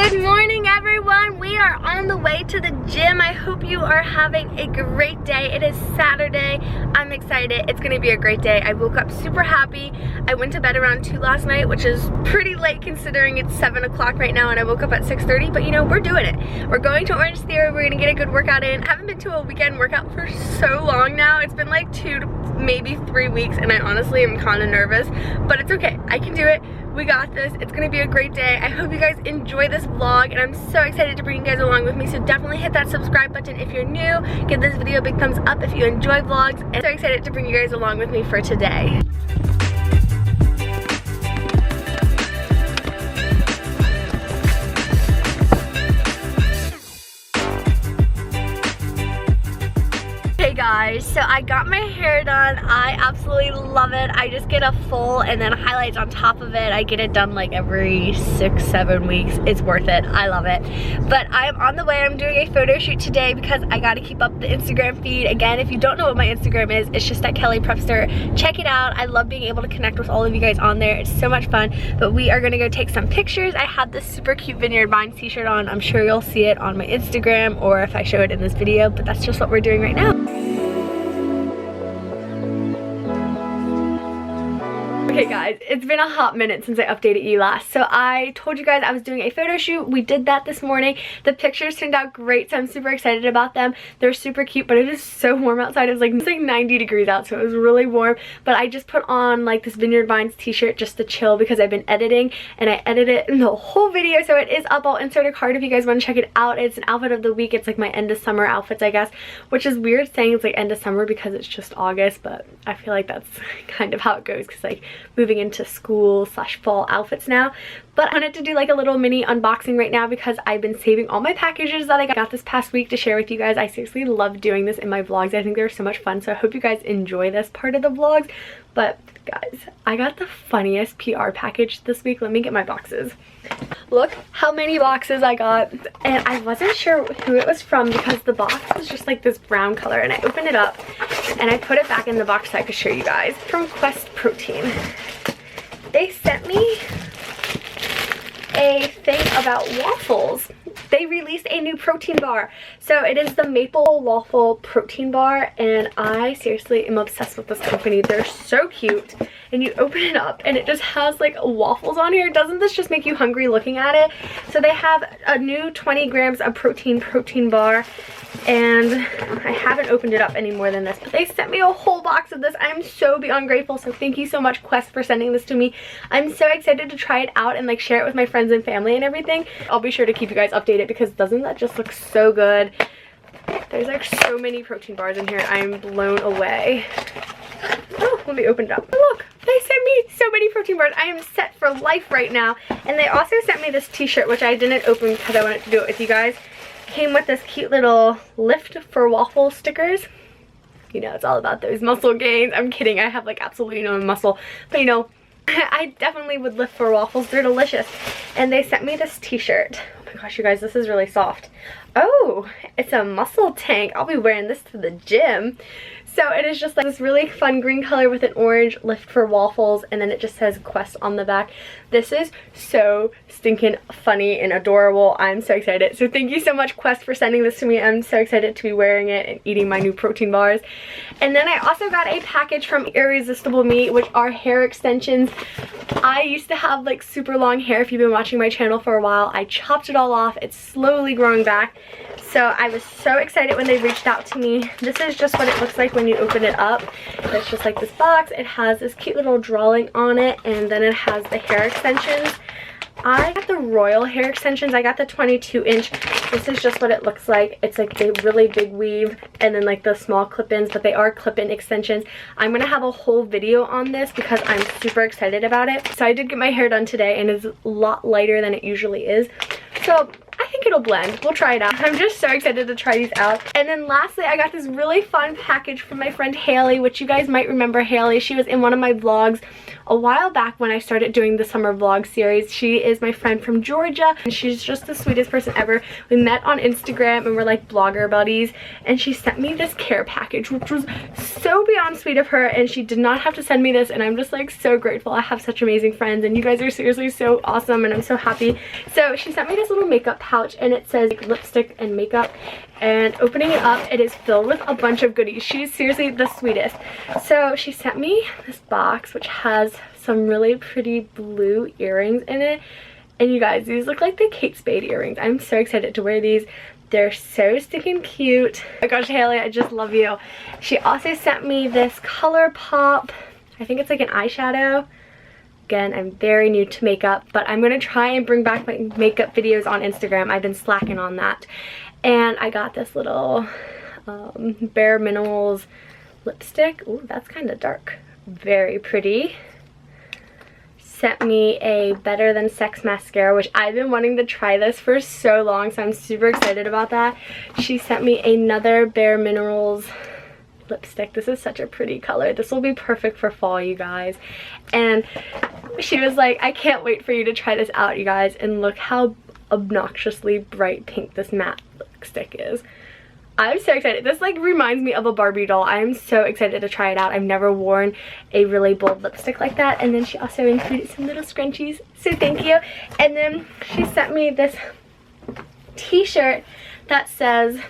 Good morning, everyone. We are on the way to the gym. I hope you are having a great day. It is Saturday. I'm excited. It's gonna be a great day. I woke up super happy. I went to bed around 2 last night, which is pretty late considering it's 7 o'clock right now and I woke up at 6:30, but you know, we're doing it. We're going to Orange Theory. We're gonna get a good workout in. I haven't been to a weekend workout for so long now. It's been like 2 to maybe 3 weeks and I honestly am kind of nervous, but it's okay. I can do it. We got this. It's gonna be a great day. I hope you guys enjoy this vlog and I'm so excited to bring you guys along with me. So definitely hit that subscribe button if you're new. Give this video a big thumbs up if you enjoy vlogs. And I'm so excited to bring you guys along with me for today. Hey guys, so I got my hair done. I absolutely love it. I just get a full and then highlights on top of it. I get it done like every 6-7 weeks. It's worth it. I love it. But I'm on the way. I'm doing a photo shoot today because I got to keep up the Instagram feed. Again, if you don't know what my Instagram is, it's just at Kellyprespter. Check it out. I love being able to connect with all of you guys on there. It's so much fun. But we are going to go take some pictures. I have this super cute Vineyard Vines t-shirt on. I'm sure you'll see it on my Instagram or if I show it in this video, but that's just what we're doing right now. Okay guys, it's been a hot minute since I updated you last. So I told you guys I was doing a photo shoot. We did that this morning. The pictures turned out great, so I'm super excited about them. They're super cute, but it is so warm outside. It's like 90 degrees out, so it was really warm. But I just put on like this Vineyard Vines t-shirt just to chill because I've been editing and I edited in the whole video, so it is up. I'll insert a card if you guys want to check it out. It's an outfit of the week. It's like my end of summer outfits, I guess, which is weird saying it's like end of summer because it's just August, but I feel like that's kind of how it goes because like moving into school / fall outfits now. But I wanted to do like a little mini unboxing right now because I've been saving all my packages that I got this past week to share with you guys. I seriously love doing this in my vlogs. I think they're so much fun, so I hope you guys enjoy this part of the vlogs. But guys, I got the funniest PR package this week. Let me get my boxes. Look how many boxes I got, and I wasn't sure who it was from because the box was just like this brown color, and I opened it up and I put it back in the box so I could show you guys. From Quest Protein. They sent me a thing about waffles. They released a new protein bar. So it is the Maple Waffle Protein Bar, and I seriously am obsessed with this company. They're so cute. And you open it up and it just has like waffles on here. Doesn't this just make you hungry looking at it? So they have a new 20 grams of protein bar, and I haven't opened it up any more than this, but they sent me a whole box of this. I'm so beyond grateful. So thank you so much, Quest, for sending this to me. I'm so excited to try it out and like share it with my friends and family and everything. I'll be sure to keep you guys updated because doesn't that just look so good? There's like so many protein bars in here. I'm blown away. Oh, let me open it up. Look, they sent me so many protein bars. I am set for life right now. And they also sent me this t-shirt, which I didn't open because I wanted to do it with you guys. Came with this cute little lift for waffle stickers. You know, it's all about those muscle gains. I'm kidding. I have like absolutely no muscle. But you know, I definitely would lift for waffles. They're delicious. And they sent me this t-shirt. Oh my gosh, you guys, this is really soft. Oh, it's a muscle tank. I'll be wearing this to the gym. So it is just like this really fun green color with an orange lift for waffles, and then it just says Quest on the back. This is so stinking funny and adorable. I'm so excited. So thank you so much, Quest, for sending this to me. I'm so excited to be wearing it and eating my new protein bars. And then I also got a package from Irresistible Me, which are hair extensions. I used to have like super long hair. If you've been watching my channel for a while, I chopped it all off. It's slowly growing back. So I was so excited when they reached out to me. This is just what it looks like when you open it up. It's just like this box. It has this cute little drawing on it, and then it has the hair extensions. I got the Royal hair extensions. I got the 22-inch. This is just what it looks like. It's like a really big weave and then like the small clip-ins, but they are clip-in extensions. I'm going to have a whole video on this because I'm super excited about it. So I did get my hair done today, and it's a lot lighter than it usually is. So I think it'll blend. We'll try it out. I'm just so excited to try these out. And then lastly, I got this really fun package from my friend Haley, which you guys might remember Haley. She was in one of my vlogs a while back when I started doing the summer vlog series. She is my friend from Georgia, and she's just the sweetest person ever. We met on Instagram and we're like blogger buddies, and she sent me this care package, which was so beyond sweet of her, and she did not have to send me this, and I'm just like so grateful. I have such amazing friends, and you guys are seriously so awesome, and I'm so happy. So she sent me this little makeup pouch, and it says like, lipstick and makeup, and opening it up, it is filled with a bunch of goodies. She's seriously the sweetest. So she sent me this box which has some really pretty blue earrings in it, and you guys, these look like the Kate Spade earrings. I'm so excited to wear these. They're so stinking cute. Oh my gosh, Haley, I just love you. She also sent me this ColourPop, I think it's like an eyeshadow. Again, I'm very new to makeup, but I'm gonna try and bring back my makeup videos on Instagram. I've been slacking on that. And I got this little Bare Minerals lipstick. Ooh, that's kind of dark. Very pretty. Sent me a Better Than Sex mascara, which I've been wanting to try this for so long, so I'm super excited about that. She sent me another Bare Minerals lipstick. This is such a pretty color. This will be perfect for fall, you guys. And she was like, I can't wait for you to try this out, you guys. And look how obnoxiously bright pink this matte lipstick is. I'm so excited. This like reminds me of a Barbie doll. I'm so excited to try it out. I've never worn a really bold lipstick like that. And then she also included some little scrunchies, so thank you. And then she sent me this t-shirt that says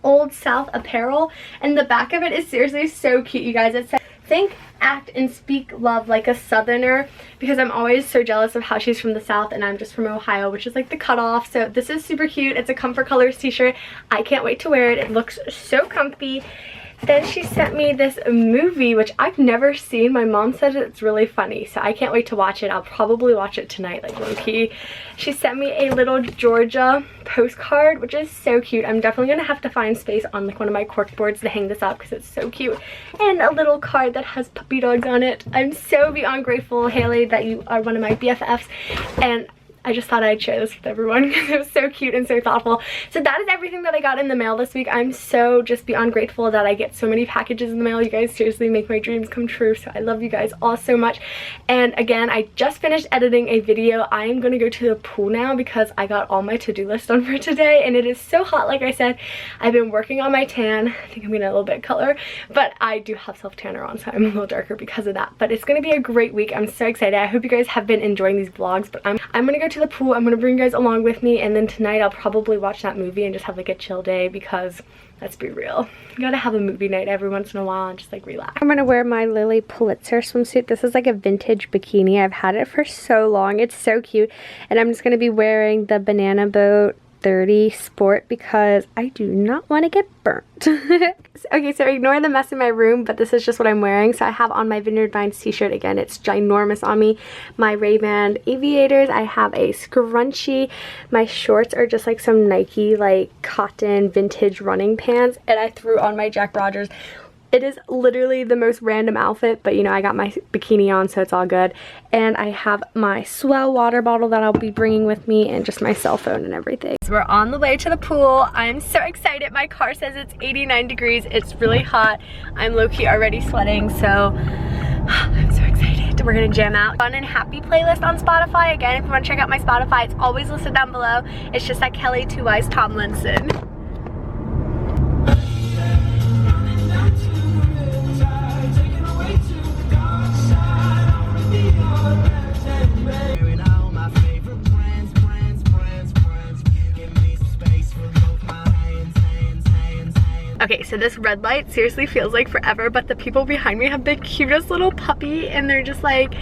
Old South Apparel, and the back of it is seriously so cute, you guys. It says, think, act, and speak love like a Southerner, because I'm always so jealous of how she's from the South and I'm just from Ohio, which is like the cutoff. So this is super cute. It's a Comfort Colors t-shirt. I can't wait to wear it. It looks so comfy. Then she sent me this movie, which I've never seen. My mom said it's really funny, so I can't wait to watch it. I'll probably watch it tonight, like low-key. She sent me a little Georgia postcard, which is so cute. I'm definitely gonna have to find space on like one of my cork boards to hang this up because it's so cute. And a little card that has puppy dogs on it. I'm so beyond grateful, Haley, that you are one of my BFFs, and I just thought I'd share this with everyone because it was so cute and so thoughtful. So that is everything that I got in the mail this week. I'm so just beyond grateful that I get so many packages in the mail. You guys seriously make my dreams come true. So I love you guys all so much. And again, I just finished editing a video. I am going to go to the pool now because I got all my to-do list done for today. And it is so hot, like I said. I've been working on my tan. I think I'm getting a little bit color. But I do have self-tanner on, so I'm a little darker because of that. But it's going to be a great week. I'm so excited. I hope you guys have been enjoying these vlogs. But I'm going to go to the pool. I'm gonna bring you guys along with me, and then tonight I'll probably watch that movie and just have like a chill day, because let's be real, you gotta have a movie night every once in a while and just like relax. I'm gonna wear my Lily Pulitzer swimsuit. This is like a vintage bikini. I've had it for so long. It's so cute. And I'm just gonna be wearing the Banana Boat 30 Sport because I do not want to get burnt. Okay, so ignore the mess in my room, but this is just what I'm wearing. So I have on my Vineyard Vines t-shirt. Again, it's ginormous on me. My Ray-Ban aviators. I have a scrunchie. My shorts are just like some Nike like cotton vintage running pants, and I threw on my Jack Rogers. It is literally the most random outfit, but you know, I got my bikini on, so it's all good. And I have my Swell water bottle that I'll be bringing with me, and just my cell phone and everything. So we're on the way to the pool. I'm so excited. My car says it's 89 degrees. It's really hot. I'm low-key already sweating, so I'm so excited. We're gonna jam out. Fun and happy playlist on Spotify. Again, if you wanna check out my Spotify, it's always listed down below. It's just at Kelly 2 Wise Tomlinson. Okay, so this red light seriously feels like forever, but the people behind me have the cutest little puppy, and they're just like,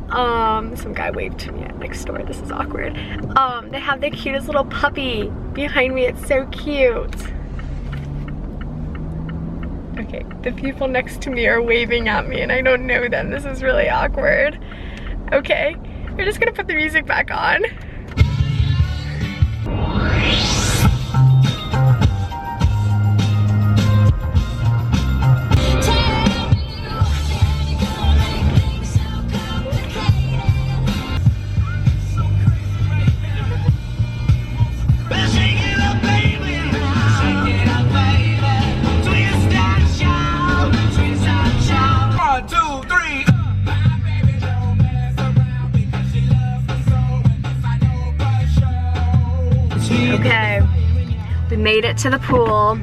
some guy waved to me at next door. This is awkward. They have the cutest little puppy behind me. It's so cute. Okay, the people next to me are waving at me and I don't know them. This is really awkward. Okay, we're just gonna put the music back on. Okay, we made it to the pool.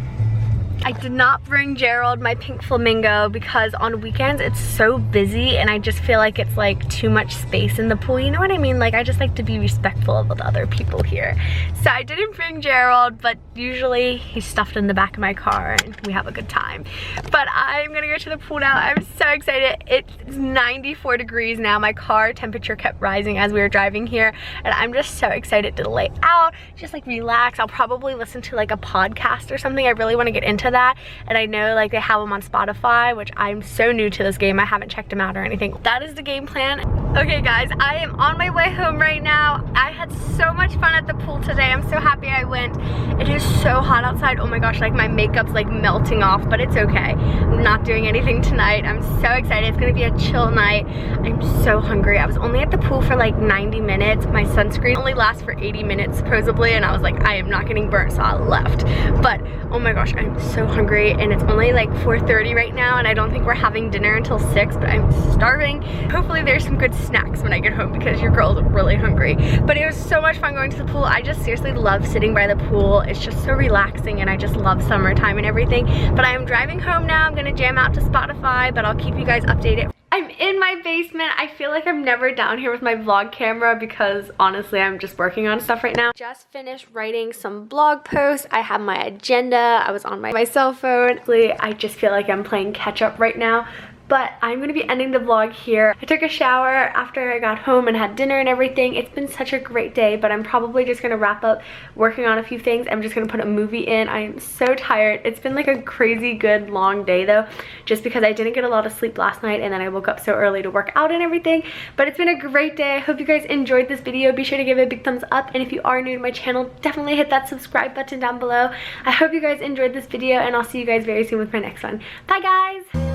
I did not bring Gerald, my pink flamingo, because on weekends it's so busy and I just feel like it's like too much space in the pool, you know what I mean? Like I just like to be respectful of the other people here. So I didn't bring Gerald, but usually he's stuffed in the back of my car and we have a good time. But I'm gonna go to the pool now. I'm so excited. It's 94 degrees now. My car temperature kept rising as we were driving here and I'm just so excited to lay out, just like relax. I'll probably listen to like a podcast or something. I really want to get into that, and I know like they have them on Spotify, which I'm so new to this game. I haven't checked them out or anything. That is the game plan. Okay guys, I am on my way home right now. I had so much fun at the pool today. I'm so happy I went. It is so hot outside. Oh my gosh, like my makeup's like melting off, but it's okay. I'm not doing anything tonight. I'm so excited. It's gonna be a chill night. I'm so hungry. I was only at the pool for like 90 minutes. My sunscreen only lasts for 80 minutes supposedly, and I was like, I am not getting burnt, so I left. But oh my gosh, I'm so hungry, and it's only like 4:30 right now, and I don't think we're having dinner until 6, but I'm starving. Hopefully there's some good snacks when I get home because your girl's really hungry. But it was so much fun going to the pool. I just seriously love sitting by the pool. It's just so relaxing, and I just love summertime and everything. But I am driving home now. I'm gonna jam out to Spotify, but I'll keep you guys updated. I'm in my basement. I feel like I'm never down here with my vlog camera because honestly I'm just working on stuff right now. Just finished writing some blog posts. I have my agenda. I was on my cell phone. I just feel like I'm playing catch up right now. But I'm gonna be ending the vlog here. I took a shower after I got home and had dinner and everything. It's been such a great day, but I'm probably just gonna wrap up working on a few things. I'm just gonna put a movie in. I'm so tired. It's been like a crazy good long day though, just because I didn't get a lot of sleep last night and then I woke up so early to work out and everything. But it's been a great day. I hope you guys enjoyed this video. Be sure to give it a big thumbs up, and if you are new to my channel, definitely hit that subscribe button down below. I hope you guys enjoyed this video, and I'll see you guys very soon with my next one. Bye guys!